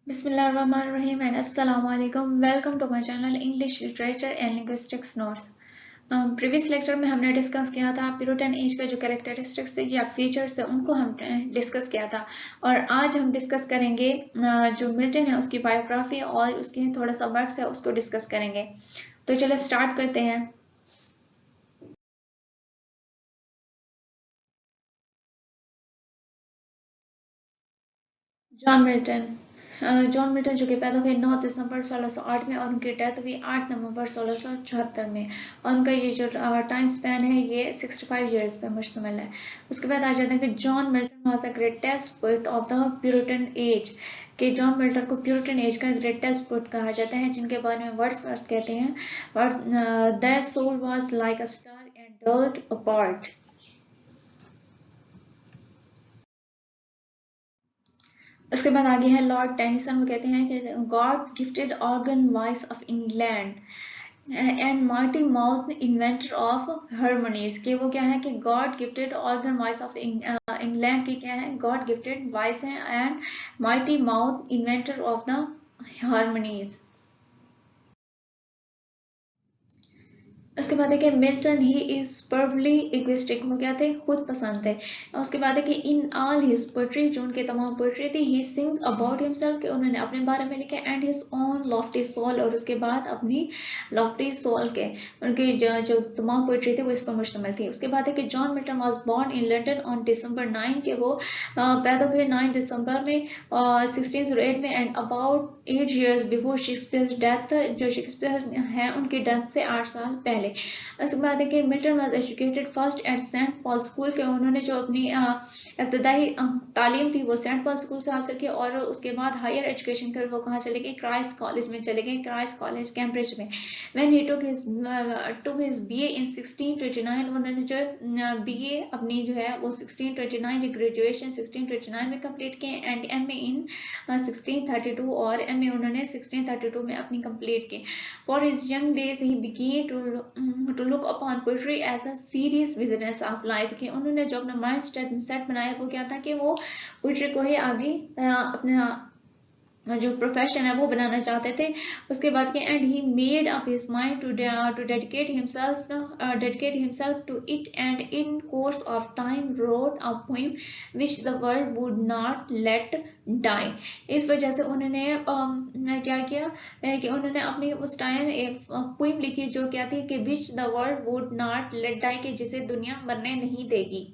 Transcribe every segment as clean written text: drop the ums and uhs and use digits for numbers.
Bismillahirrahmanirrahim and Assalamu alaikum. Welcome to my channel English Literature and Linguistics Notes. Previous lecture में हमने discuss किया था Puritan age का जो कैरेक्टरिस्टिक्स या फीचर्स है उनको हमने डिस्कस किया था और आज हम डिस्कस करेंगे जो मिल्टन है उसकी बायोग्राफी और उसके थोड़ा सा वर्क्स है उसको डिस्कस करेंगे। तो चलो स्टार्ट करते हैं। जॉन मिल्टन जो कि पैदा हुए 9 दिसंबर 1608 में और उनकी डेथ हुई 8 नवंबर 1674 में और उनका ये जो टाइम स्पैन है ये 65 इयर्स पर मुश्तमिल है। उसके बाद आ जाते हैं कि John Milton was the greatest poet of the Puritan age कि जॉन मिल्टन को प्यूरिटन एज का ग्रेटेस्ट पोएट कहा जाता है, जिनके बारे में वर्ड्सवर्थ कहते हैं that soul was like a star and dwelt apart. उसके बाद आगे है लॉर्ड टेनिसन। वो कहते हैं कि God gifted organ voice of England and mighty mouth inventor of harmonies. कि वो क्या है कि God gifted organ voice of England की क्या है गॉड गिफ्टेड वॉइस है and mighty mouth inventor of the harmonies. उसके बाद है कि Milton he is superbly egoistic. वो क्या थे खुद पसंद थे। उसके बाद है कि इन ऑल हिज पोएट्री जो उनके तमाम पोएट्री थी ही सिंग्स अबाउट हिमसेल्फ कि उन्होंने अपने बारे में लिखा and his own lofty soul और उसके बाद अपनी लॉफ्टी सोल के उनकी जो तमाम पोएट्री थी वो इस पर मुश्तमिल थी। उसके बाद है कि John Milton was born in London on December 9 के वो पैदा हुए 9 दिसंबर में 1608 में and about 8 years before Shakespeare death. जो शेक्सपियर है उनकी डेथ से 8 साल पहले। उसके बाद है कि Milton was educated first at Saint Paul school के उन्होंने जो अपनी इब्तदाई तालीम थी वो सेंट पॉल स्कूल से हासिल की और उसके बाद हायर एजुकेशन कर वो कहाँ चले गए क्राइस्ट कॉलेज में चले गए, क्राइस्ट कॉलेज कैम्ब्रिज में। When he took his BA इन 1629 उन्होंने जो बीए अपनी जो है वो 1629 जो ग्रेजुएशन 1629 में कंप्लीट किए एंड एमए इन 1632 और एमए उन्होंने 1632 में अपनी कंप्लीट की। For his young days, he began to look upon poetry as a serious business of life। कि उन्होंने जो अपना माइंड सेट बनाया वो क्या था कि वो पोइट्री को ही आगे अपना जो प्रोफेशन है वो बनाना चाहते थे। उसके बाद के and he made up his mind to dedicate himself to it and in course of time wrote a poem which the world would not let die. इस वजह से उन्होंने क्या किया कि उन्होंने अपनी उस टाइम एक पोएम लिखी जो क्या थी कि which the world would not let die कि जिसे दुनिया मरने नहीं देगी।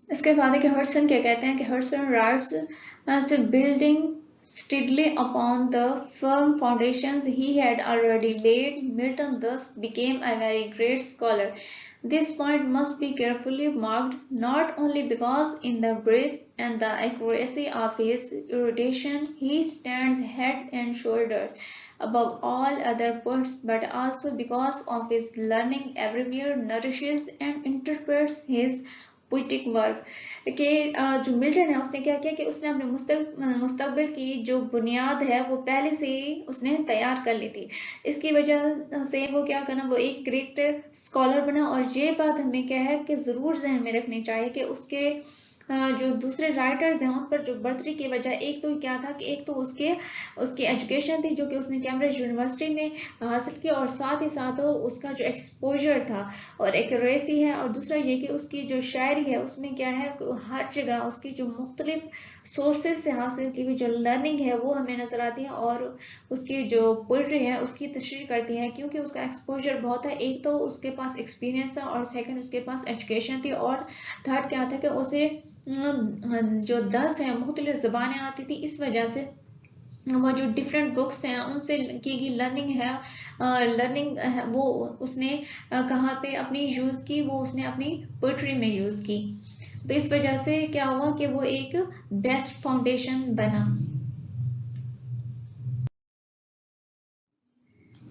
इसके बाद है कि हर्सन क्या कहते हैं कि हर्सन rights building steadily upon the firm foundations he had already laid, Milton thus became a very great scholar. This point must be carefully marked, not only because in the breadth and the accuracy of his erudition he stands head and shoulders above all other poets, but also because of his learning everywhere nourishes and interprets his poetic work कि जो Milton है उसने क्या किया कि उसने अपने मुस्तकबिल की जो बुनियाद है वो पहले से ही उसने तैयार कर ली थी। इसकी वजह से वो क्या करना वो एक ग्रेट स्कॉलर बना और ये बात हमें क्या है कि ज़रूर जहन में रखनी चाहिए कि उसके जो दूसरे राइटर्स हैं उन पर जो बढ़तरी की वजह एक तो क्या था कि एक तो उसकी एजुकेशन थी जो कि उसने कैम्ब्रिज यूनिवर्सिटी में हासिल की और साथ ही साथ उसका जो एक्सपोजर था और एक्यूरेसी है और दूसरा ये कि उसकी जो शायरी है उसमें क्या है हर जगह उसकी जो मुख्तलिफ सोर्सेज से हासिल की हुई जो लर्निंग है वो हमें नजर आती है और उसकी जो पोइट्री है उसकी तशरीह करती है क्योंकि उसका एक्सपोजर बहुत है। एक तो उसके पास एक्सपीरियंस था और सेकंड उसके पास एजुकेशन थी और थर्ड क्या था कि उसे जो 10 है मुख्तलिफ ज़बानें आती थी। इस वजह से वो जो डिफरेंट बुक्स हैं उनसे की गई लर्निंग वो उसने कहाँ पे अपनी यूज़ की वो उसने अपनी पोइट्री में यूज़ की। तो इस वजह से क्या हुआ कि वो एक बेस्ट फाउंडेशन बना।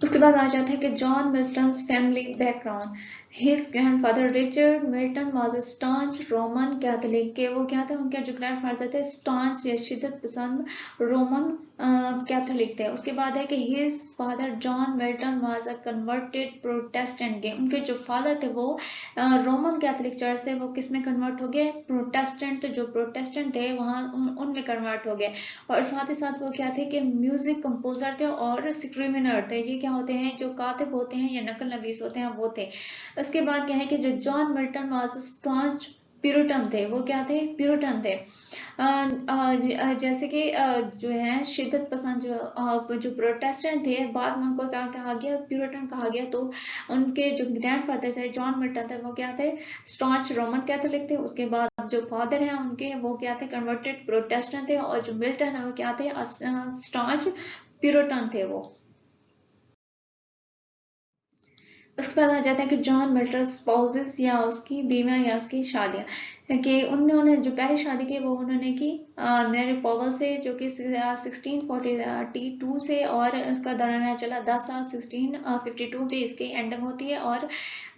उसके बाद आ जाता है कि John Milton family background. His grandfather Richard Milton was a staunch Roman Catholic. के वो क्या था उनके जो ग्रैंडफादर थे स्टांच या शिद्दत पसंद रोमन कैथोलिक थे। उसके बाद है कि his father John Milton was a converted Protestant के, उनके जो फादर थे वो रोमन कैथोलिक चर्च से वो किस में कन्वर्ट हो गए, प्रोटेस्टेंट, जो प्रोटेस्टेंट थे वहाँ उनमें कन्वर्ट हो गए। और साथ ही साथ वो क्या थे कि म्यूजिक कंपोजर थे और स्क्रीमिनर थे। ये क्या होते हैं, जो कातिब होते हैं या नकल नवीस होते हैं वो थे। उसके बाद क्या है कि जो John Milton was staunch Puritan थे, वो क्या थे, प्यूरिटन थे। जैसे कि जो है शिद्दत पसंद जो प्रोटेस्टेंट थे, बाद में उनको क्या कहा गया, प्यूरिटन कहा गया। तो उनके जो ग्रैंडफादर थे जॉन मिल्टन थे वो क्या थे, स्टॉन्च रोमन कैथोलिक थे। उसके बाद जो फादर हैं उनके वो क्या थे, कन्वर्टेड प्रोटेस्टेंट थे। और जो मिल्टन है वो क्या थे, स्टॉन्च प्यूरिटन थे वो। उसके बाद आ जाता है कि जॉन मिल्टन स्पाउसेस, या उसकी बीवियां या उसकी शादियां, कि उन्होंने जो पहली शादी की वो उन्होंने की मैरी पॉवल से, जो कि 1642 से, और इसका दौरान चला 10 साल। 1652 पे इसकी एंडिंग होती है, और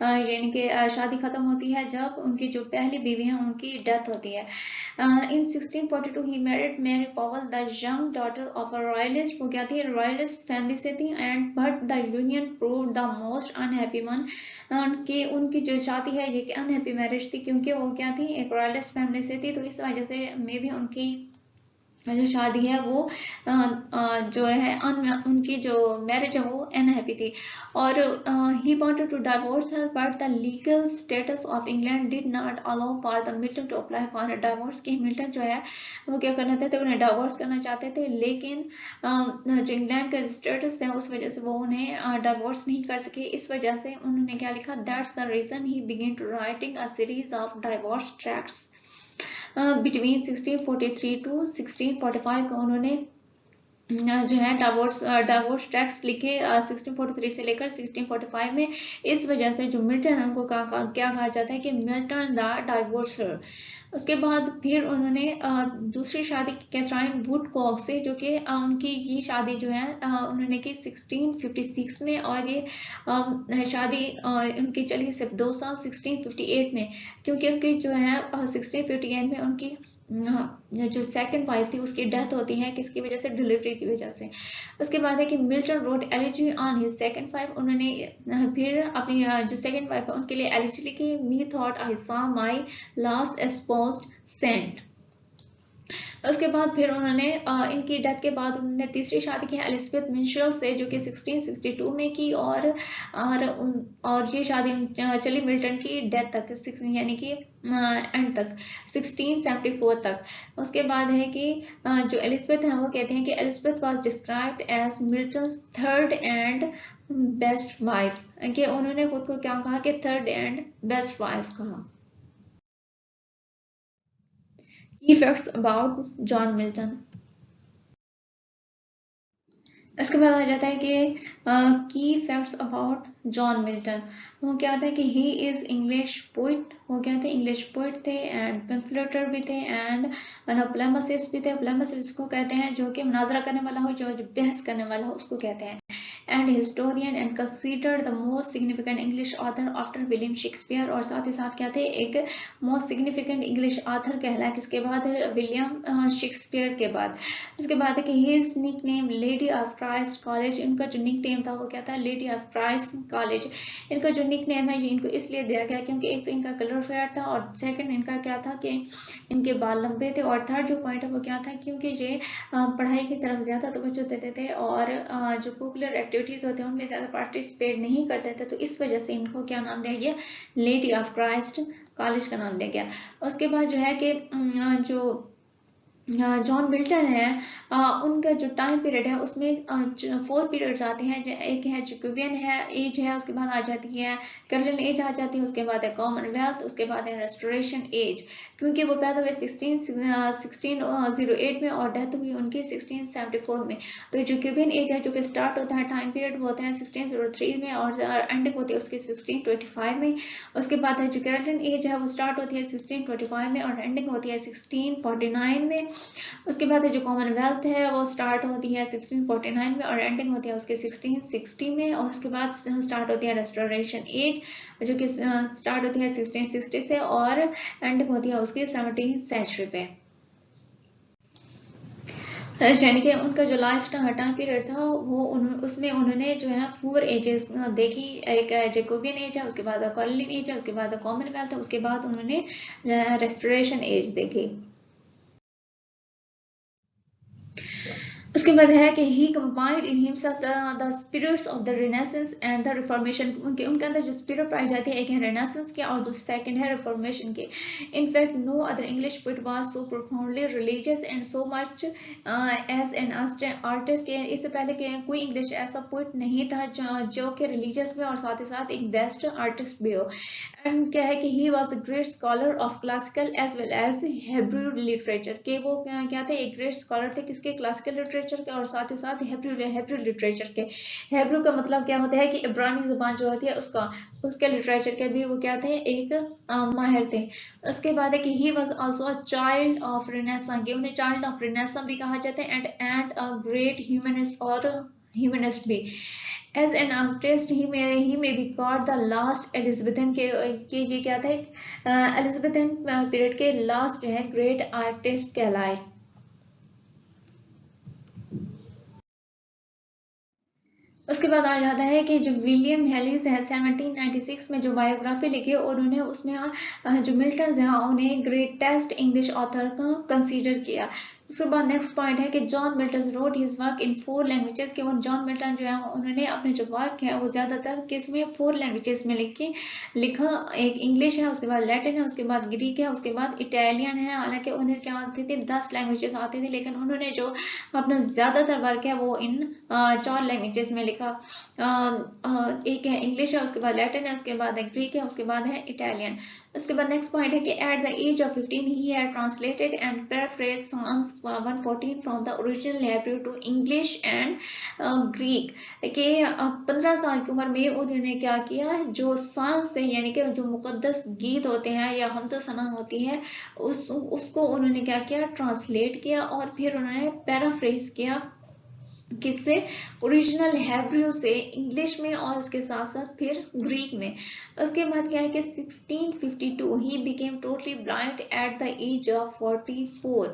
यानी कि शादी खत्म होती है जब उनकी जो पहली बीवी है उनकी डेथ होती है। In 1642 he married Mary Powell, the young daughter of a royalist, वो क्या थी, रॉयलिस्ट फैमिली से थी। And but the union proved the most unhappy one, कि उनकी जो शादी है ये अनहैप्पी मैरिज थी, क्योंकि वो क्या थी, एक रॉयलिस्ट फैमिली से थी। तो इस वजह से मे भी उनकी जो शादी है वो जो है उनकी जो मैरिज है वो अनहैप्पी थी। और he wanted to divorce her, but the legal status of England did not allow for the Milton to apply for a divorce, की मिल्टन जो है वो क्या करना चाहते थे, उन्हें डाइवोर्स करना चाहते थे। लेकिन जो इंग्लैंड का स्टेटस है उस वजह से वो उन्हें डाइवोर्स नहीं कर सके। इस वजह से उन्होंने क्या लिखा, that's the reason he begin to writing a series of divorce tracts between 1643 to 1645 का उन्होंने जो है डाइवोर्स ट्रैक्ट्स लिखे 1643 से लेकर 1645 में। इस वजह से जो मिल्टन है उनको क्या कहा जाता है कि मिल्टन द डाइवोर्सर। उसके बाद फिर उन्होंने दूसरी शादी की कैथरीन वुडकॉक से, जो कि उनकी ये शादी जो है उन्होंने की 1656 में, और ये शादी उनकी चली सिर्फ 2 साल 1658 में, क्योंकि उनकी जो है 1658 में उनकी जो सेकंड वाइफ थी उसकी डेथ होती है, किसकी वजह से, डिलीवरी की वजह से। उसके बाद है कि Milton road elegy on his second wife, उन्होंने फिर अपनी जो सेकंड वाइफ है उनके लिए एलिजी लिखी, me thought I saw my last espoused saint. उसके बाद फिर उन्होंने इनकी डेथ के बाद उन्होंने तीसरी शादी की एलिजाबेथ मिशेल से, जो कि 1662 में की। और ये शादी चली मिल्टन की डेथ तक, यानी कि एंड तक 1674 तक। उसके बाद है कि जो एलिजाबेथ है वो कहते हैं कि Elizabeth was described as Milton's third and best wife, कि उन्होंने खुद को क्या कहा, कि थर्ड एंड बेस्ट वाइफ कहा। Key facts about John Milton. इसके बाद आ जाता है कि की फैक्ट्स अबाउट जॉन मिल्टन। वो क्या था कि ही इज इंग्लिश पोइट, वो क्या थे, इंग्लिश पोइट थे, एंड पेम्फलेटर भी थे, एंड पोलेमिसिस्ट भी थे। पोलेमिसिस्ट को कहते हैं जो कि मुनाजरा करने वाला हो, जो बहस करने वाला हो उसको कहते हैं। And historian and considered the most significant English author after William Shakespeare, और साथ ही साथ क्या थे, एक मोस्ट सिग्निफिकेंट इंग्लिश ऑथर कहलाया किसके बाद, विलियम शेक्सपियर के बाद। उसके बाद है कि his nickname lady of Christ college, इनका जो निक नेम था वो क्या था, लेडी ऑफ क्राइस्ट कॉलेज। इनका जो निक नेम है ये इनको इसलिए दिया गया क्योंकि एक तो इनका कलर फेयर था, और सेकंड इनका क्या था कि इनके बाल लंबे थे, और थर्ड जो पॉइंट है वो क्या था, क्योंकि ये पढ़ाई की तरफ ज्यादा तवज्जो देते थे, और जो पॉपुलर एक्टिविटीज होते हैं उनमें ज्यादा पार्टिसिपेट नहीं करते थे। तो इस वजह से इनको क्या नाम दिया गया, लेडी ऑफ क्राइस्ट कॉलेज का नाम दिया गया। उसके बाद जो है कि जो जॉन मिल्टन है उनका जो टाइम पीरियड है उसमें 4 पीरियड्स आते हैं। एक है जैकोबियन है एज है, उसके बाद आ जाती है कैरोलिन एज आ जाती है, उसके बाद है कॉमनवेल्थ, उसके बाद है रेस्टोरेशन एज, क्योंकि वो पैदा हुए 1608 में और डेथ हुई उनकी 1674 में। तो जैकोबियन एज है जो कि स्टार्ट होता है टाइम पीरियड वो होता है 1603 में और एंडिंग होती है उसकी 1625 में। उसके बाद है जो कैरोलिन एज है वो स्टार्ट होती है 1625 में और एंडिंग होती है 1649 में। उसके बाद जो कॉमनवेल्थ है वो स्टार्ट होती है 1649 में और एंडिंग होती है उसके 1660 में। और उसके बाद स्टार्ट होती है रेस्टोरेशन एज जो कि स्टार्ट होती है 1660 से और एंडिंग होती है उसकी 17th सेंचुरी पे। यानी कि उनका जो लाइफ टाइम पीरियड था वो उसमें उन्होंने जो है 4 एजेस देखी। एक जैकोबियन एज है, उसके बाद कॉलिन एज है, उसके बाद कॉमनवेल्थ है, उसके बाद उन्होंने रेस्टोरेशन एज देखी। उसके बाद है कि he combined in himself the spirits of the Renaissance and the Reformation. उनके अंदर जो स्पिरिट पाई जाती है, एक है रिनेसेंस के और जो सेकंड है रिफॉर्मेशन के। In fact no other English poet was so profoundly religious and so much as an artist के। इससे पहले के कोई इंग्लिश ऐसा पोएट नहीं था जो कि रिलीजियस में और साथ ही साथ एक बेस्ट आर्टिस्ट भी हो। एंड क्या है कि he was a great scholar of classical as well as Hebrew literature के। वो क्या थे, एक ग्रेट स्कॉलर थे किसके, क्लासिकल लिटरेचर के और साथ ही साथ हेब्रू लिटरेचर के। हेब्रू का मतलब क्या होता है कि इब्रानी ज़बान जो होती है उसके लिटरेचर के भी वो क्या थे, एक माहिर थे। उसके बाद है कि he was also a child of Renaissance के, उन्हें चाइल्ड ऑफ रिनेसां भी कहा जाता है एंड अ ग्रेट ह्यूमनिस्ट और ह्यूमनिस्ट भी। As an artist, he may be called the last Elizabethan के ये क्या थे, एलिजाबेथन पीरियड के लास्ट जो है ग्रेट आर्टिस्ट कहलाए। उसके बाद आ जाता है कि जो विलियम हेलिस है 1796 में जो बायोग्राफी लिखी और उन्हें उसमें जो मिल्टन है उन्हें ग्रेटेस्ट इंग्लिश ऑथर का कंसीडर किया। उसके बाद नेक्स्ट पॉइंट है कि John Milton road his work in 4 languages के। जॉन मिल्टन जो है उन्होंने अपने जो वर्क है वो ज़्यादातर किसमें 4 लैंग्वेजेस में लिखा। एक इंग्लिश है, उसके बाद लैटिन है, उसके बाद ग्रीक है, उसके बाद इटालियन है। हालांकि उन्हें क्या आती थी, 10 लैंग्वेजेस आती थी, लेकिन उन्होंने जो अपना ज़्यादातर वर्क है वो इन 4 लैंग्वेजेस में लिखा। एक है इंग्लिश है, उसके बाद लैटिन है, उसके बाद है ग्रीक है, उसके बाद है इटालियन। उसके बाद नेक्स्ट पॉइंट है कि at the age of 15 he had translated and paraphrased Psalms 114 from the original Hebrew to English and Greek के। 15 साल की उम्र में उन्होंने क्या किया, जो साल्म्स थे यानी कि जो मुकद्दस गीत होते हैं या हमद सना होती है उसको उन्होंने क्या किया, ट्रांसलेट किया और फिर उन्होंने पैराफ्रेज किया किससे, ओरिजिनल हिब्रू से इंग्लिश में और उसके साथ साथ फिर ग्रीक में। उसके बाद क्या है कि 1652 he became totally blind at the age of 44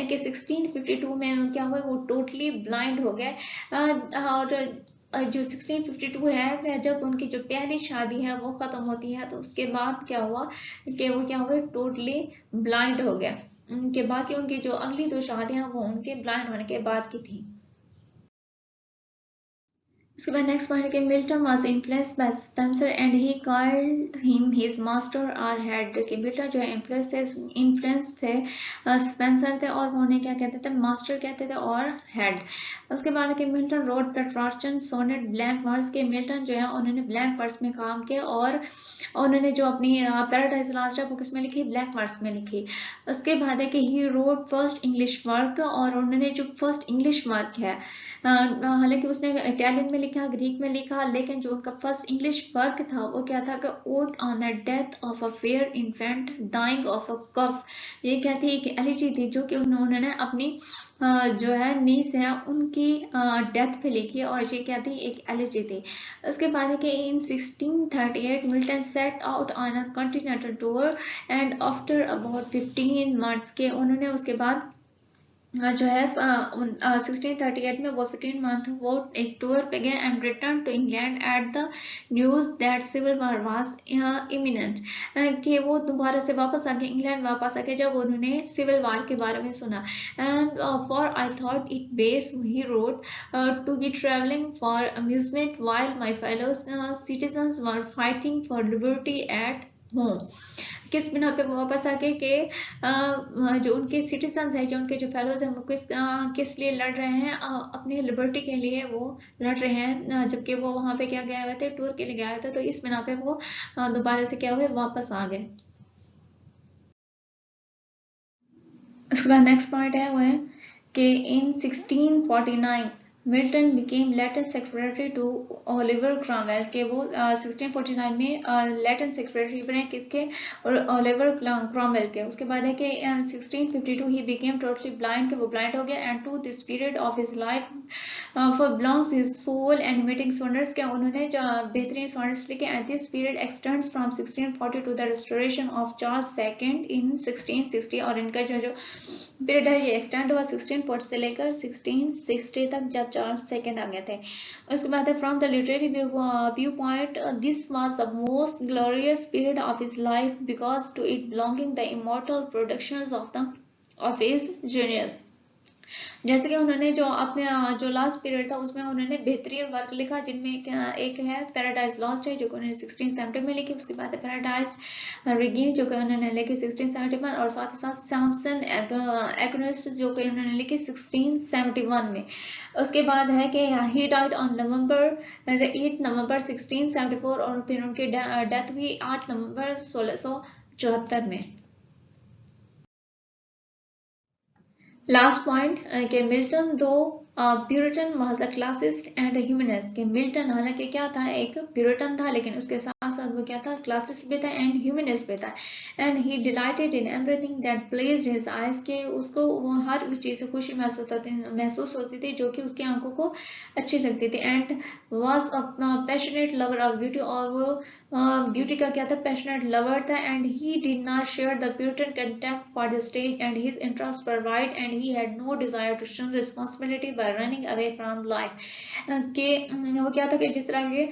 कि 1652 में क्या हुआ, वो टोटली ब्लाइंड हो गए। और जो 1652 है जब उनकी जो पहली शादी है वो खत्म होती है तो उसके बाद क्या हुआ कि वो क्या हुआ, टोटली ब्लाइंड हो गया। उनके बाकी उनकी जो अगली 2 शादियां वो उनके ब्लाइंड होने के बाद की थी। उसके बाद नेक्स्ट पॉइंट है कि Milton was influenced by Spencer and he called him his master और हेड। कि मिल्टन जो है इन्फ्लुएंस थे स्पेंसर थे और वो उन्हें क्या कहते थे, मास्टर कहते थे और हेड। उसके बाद कि Milton wrote Petrarchan sonnet blank verse के। मिल्टन जो है उन्होंने ब्लैंक वर्स में काम किया और उन्होंने जो अपनी पैराडाइज लास्ट है वो किसमें लिखी, ब्लैक वर्स में लिखी। उसके बाद है कि ही रोड फर्स्ट इंग्लिश वर्क और उन्होंने जो फर्स्ट इंग्लिश वर्क है हालांकि उसने इटालियन में लिखा, ग्रीक में लिखा, लेकिन जो उनका फर्स्ट इंग्लिश वर्क था वो क्या था कि ode on the death of a fair infant dying of a cough. ये क्या थी, एक एलिजी थी जो कि उन्होंने अपनी जो है नीस है उनकी डेथ पे लिखी और ये क्या थी, एक एलिजी थी। उसके बाद है कि इन 1638 Milton set out on a continental tour and after about 15 months के उन्होंने उसके बाद जो है 1638 में वो 15 मंथ वो एक टूर पे गए and return to England at the news that civil war was imminent. कि वो दोबारा से वापस आ गए, इंग्लैंड वापस आ गए जब उन्होंने सिविल वार के बारे में सुना। And for I thought it base he wrote to be travelling for amusement while my fellow citizens were fighting for liberty at home. किस बिना पे वापस आके के जो उनके सिटीजन है, जो उनके जो फेलोज हैं वो किस लिए लड़ रहे हैं, अपनी लिबर्टी के लिए वो लड़ रहे हैं। जबकि वो वहाँ पे क्या गए हुए थे, टूर के लिए गए हुए थे, तो इस बिना पे वो दोबारा से क्या हुए, वापस आ गए। उसके बाद नेक्स्ट पॉइंट है वो है कि in 1649 Milton became Latin secretary to Oliver Cromwell के वो 1649 में लैटिन सेक्रेटरी बने किसके, और ओलिवर क्रॉमवेल के। उसके बाद है कि 1652 ही बिकेम टोटली ब्लाइंड के वो ब्लाइंड हो गया, and to this period of his life for belongs his soul animating wonders के उन्होंने जो बेहतरीन वंडर्स लिखे, and this period extends from 1640 to the restoration of Charles second in 1660, और इनका जो पीरियड है ये एक्सटेंड हुआ 1640 से लेकर 1660 तक, जब चार्ल्स सेकंड आ गए थे। उसके बाद है from the literary view point this was the most glorious period of his life because to it belonging the immortal productions of his genius. जैसे कि उन्होंने जो अपने जो लास्ट पीरियड था उसमें उन्होंने बेहतरीन वर्क लिखा, जिनमें एक है पैराडाइज लॉस्ट है जो कि उन्होंने 1670 में लिखी। उसके बाद है पैराडाइज रिगीन जो कि उन्होंने लिखी 1671, और साथ ही साथ सैमसन एग्नेस्ट जो कि उन्होंने लिखी 1671 में। उसके बाद है कि ही डाइड ऑन नवंबर 8 नवंबर 1674, और फिर उनकी डेथ हुई 8 नवंबर 1674 में। लास्ट पॉइंट के मिल्टन दो Puritan was a classist and humanist. के मिल्टन हालांकि क्या था, एक प्यूरिटन था, लेकिन उसके साथ साथ वो क्या था, क्लासिस्ट भी था एंड ह्यूमनिस्ट भी था। And he dilated in everything that pledged his eyes, के उसको वो हर उस चीज से खुशी महसूस होती थी जो कि उसकी आंखों को अच्छी लगती थी। And was a passionate lover of beauty, और वो ब्यूटी का क्या था, पैशनेट लवर था। And he did not share the Puritan contempt for the stage and his interest were wide, and he had no desire to shun responsibility by running away from life. के वो क्या था कि जिस तरह के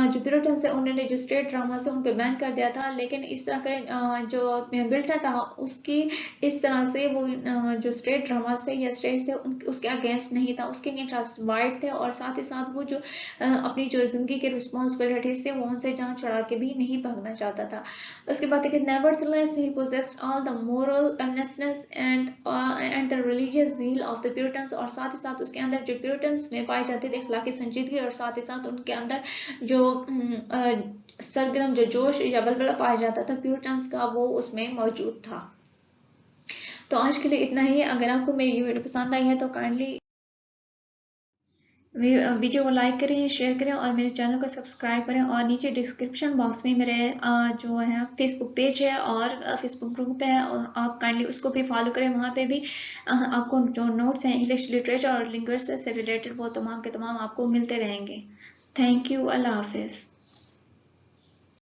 जो प्यूरिटन से उन्होंने जो स्टेज ड्रामा से उनको बैन कर दिया था, लेकिन इस तरह के जो मिल्टन था उसकी इस तरह से वो जो स्टेज ड्रामा से या स्टेज से उसके अगेंस्ट नहीं था, उसके इंटरेस्ट वाइड थे, और साथ ही साथ वो जो अपनी जो जिंदगी की रिस्पॉन्सिबिलिटी से वो उनसे जान छुड़ा के भी नहीं भागना चाहता था। उसके बाद है nevertheless he possessed all the moral earnestness and the religious zeal of the Puritans, और साथ ही साथ उसके अंदर जो प्यूरिटन्स में पाई जाती थी अखलाकी संजीदगी, और साथ ही साथ उनके अंदर जो सरगर्म जो जोश या बलबला पाया जाता था प्यूरिटन्स का, वो उसमें मौजूद था। तो आज के लिए इतना ही। अगर आपको मेरी वीडियो पसंद आई है तो काइंडली वीडियो को लाइक करें, शेयर करें, और मेरे चैनल को सब्सक्राइब करें। और नीचे डिस्क्रिप्शन बॉक्स में मेरे जो है फेसबुक पेज है और फेसबुक ग्रुप है, और आप काइंडली उसको भी फॉलो करें। वहाँ पे भी आपको जो नोट्स हैं इंग्लिश लिटरेचर और लिंग्विस्टिक्स से रिलेटेड वो तमाम के तमाम आपको मिलते रहेंगे। Thank you. अल्लाह हाफिज़।